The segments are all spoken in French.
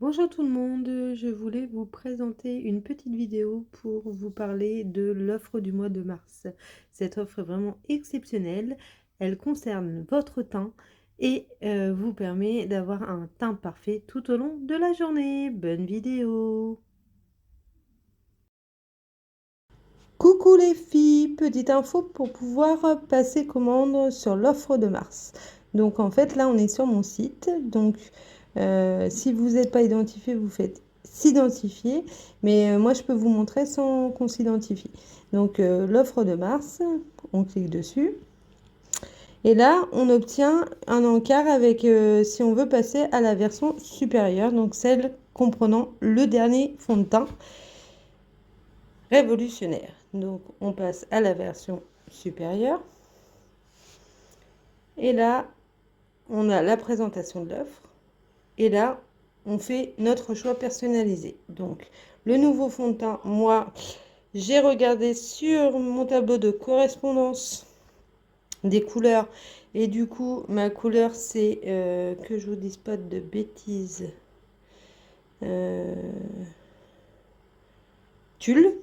Bonjour tout le monde, je voulais vous présenter une petite vidéo pour vous parler de l'offre du mois de mars. Cette offre est vraiment exceptionnelle, elle concerne votre teint et vous permet d'avoir un teint parfait tout au long de la journée. Bonne vidéo! Coucou les filles, petite info pour pouvoir passer commande sur l'offre de mars. Donc en fait là on est sur mon site, donc si vous n'êtes pas identifié, vous faites s'identifier, mais moi je peux vous montrer sans qu'on s'identifie. Donc l'offre de mars, on clique dessus. Et là, on obtient un encart avec, si on veut passer à la version supérieure, donc celle comprenant le dernier fond de teint révolutionnaire. Donc on passe à la version supérieure. Et là, on a la présentation de l'offre. Et là, on fait notre choix personnalisé. Donc le nouveau fond de teint, moi, j'ai regardé sur mon tableau de correspondance des couleurs. Et du coup, ma couleur, c'est, que je vous dise pas de bêtises, tulle,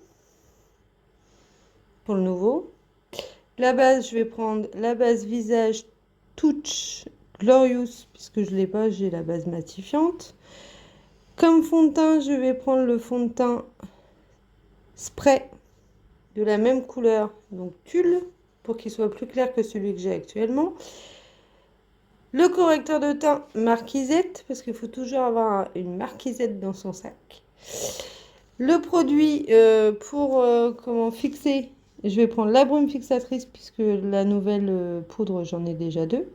pour le nouveau. La base, je vais prendre la base visage Touch Glorious, puisque je ne l'ai pas, j'ai la base matifiante. Comme fond de teint, je vais prendre le fond de teint spray de la même couleur, donc tulle, pour qu'il soit plus clair que celui que j'ai actuellement. Le correcteur de teint marquisette, parce qu'il faut toujours avoir une marquisette dans son sac. Le produit pour comment fixer, je vais prendre la brume fixatrice, puisque la nouvelle poudre, j'en ai déjà deux.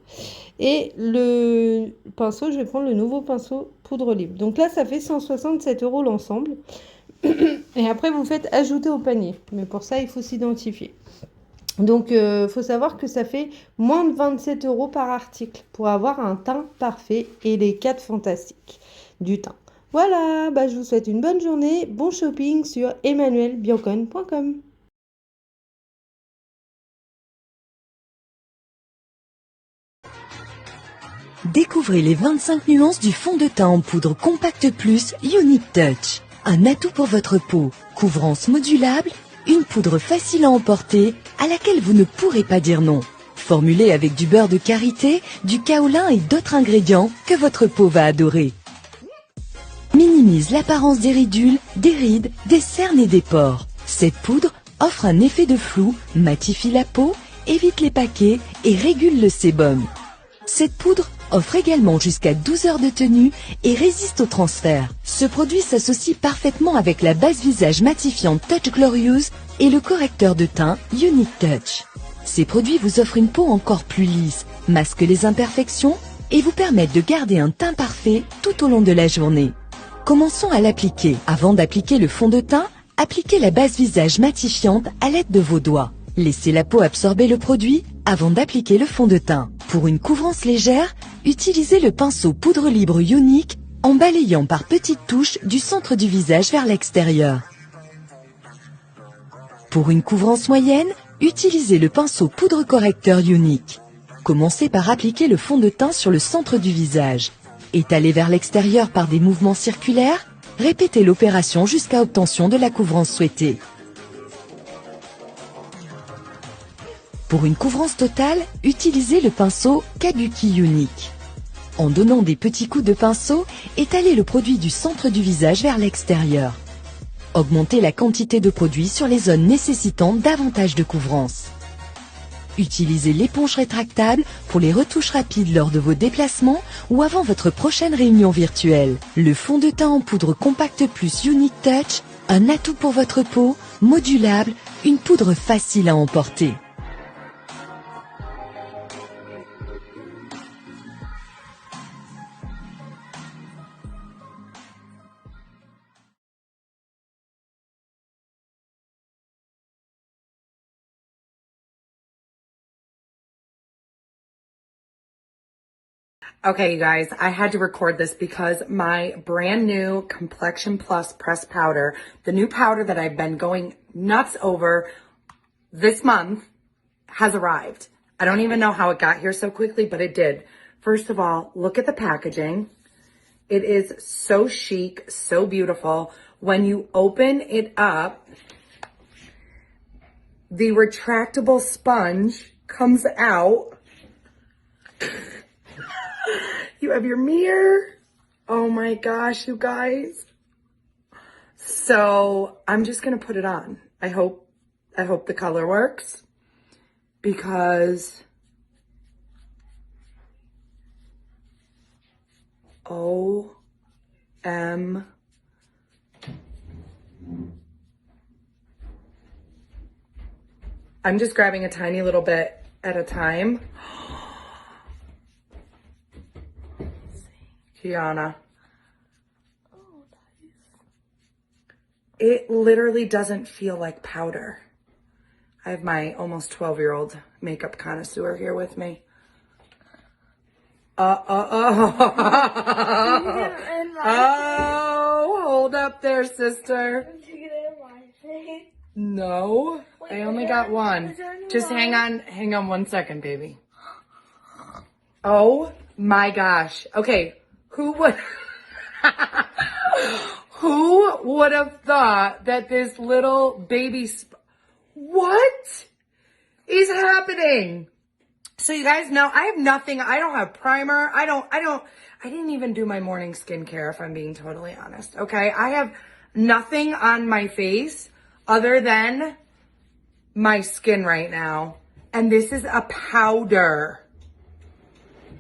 Et le pinceau, je vais prendre le nouveau pinceau poudre libre. Donc là, ça fait 167 € l'ensemble. Et après, vous faites ajouter au panier. Mais pour ça, il faut s'identifier. Donc, faut savoir que ça fait moins de 27 € par article pour avoir un teint parfait et les 4 fantastiques du teint. Voilà, bah, je vous souhaite une bonne journée. Bon shopping sur emmanuelbiancon.com. Découvrez les 25 nuances du fond de teint en poudre Compact Plus Unique Touch. Un atout pour votre peau, couvrance modulable, une poudre facile à emporter à laquelle vous ne pourrez pas dire non. Formulée avec du beurre de karité, du kaolin et d'autres ingrédients que votre peau va adorer. Minimise l'apparence des ridules, des rides, des cernes et des pores. Cette poudre offre un effet de flou, matifie la peau, évite les paquets et régule le sébum. Cette poudre offre également jusqu'à 12 heures de tenue et résiste au transfert. Ce produit s'associe parfaitement avec la base visage matifiante Touch Glorious et le correcteur de teint Unique Touch. Ces produits vous offrent une peau encore plus lisse, masquent les imperfections et vous permettent de garder un teint parfait tout au long de la journée. Commençons à l'appliquer. Avant d'appliquer le fond de teint, appliquez la base visage matifiante à l'aide de vos doigts. Laissez la peau absorber le produit avant d'appliquer le fond de teint. Pour une couvrance légère, utilisez le pinceau poudre libre Unique en balayant par petites touches du centre du visage vers l'extérieur. Pour une couvrance moyenne, utilisez le pinceau poudre correcteur Unique. Commencez par appliquer le fond de teint sur le centre du visage. Étalez vers l'extérieur par des mouvements circulaires, répétez l'opération jusqu'à obtention de la couvrance souhaitée. Pour une couvrance totale, utilisez le pinceau Kabuki Unique. En donnant des petits coups de pinceau, étalez le produit du centre du visage vers l'extérieur. Augmentez la quantité de produit sur les zones nécessitant davantage de couvrance. Utilisez l'éponge rétractable pour les retouches rapides lors de vos déplacements ou avant votre prochaine réunion virtuelle. Le fond de teint en poudre Compact Plus Unique Touch, un atout pour votre peau, modulable, une poudre facile à emporter. Okay, you guys, I had to record this because my brand new Complexion Plus pressed powder, the new powder that I've been going nuts over this month, has arrived. I don't even know how it got here so quickly, but it did. First of all, look at the packaging. It is so chic, so beautiful. When you open it up, the retractable sponge comes out. You have your mirror. Oh my gosh, you guys. So I'm just gonna put it on. I hope the color works because OM. I'm just grabbing a tiny little bit at a time. Gianna. It literally doesn't feel like powder. I have my almost 12-year-old makeup connoisseur here with me. Oh, hold up there, sister. No, I only got one. Just hang on 1 second, baby. Oh my gosh. Okay, who would have thought that this little baby what is happening? So you guys know I have nothing. I don't have primer. I didn't even do my morning skincare, if I'm being totally honest. Okay. I have nothing on my face other than my skin right now. And this is a powder.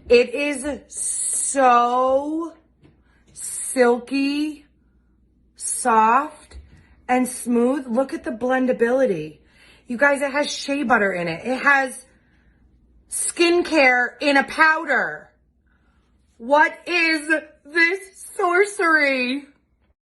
It is so silky, soft, and smooth. Look at the blendability. You guys, it has shea butter in it. It has skincare in a powder. What is this sorcery?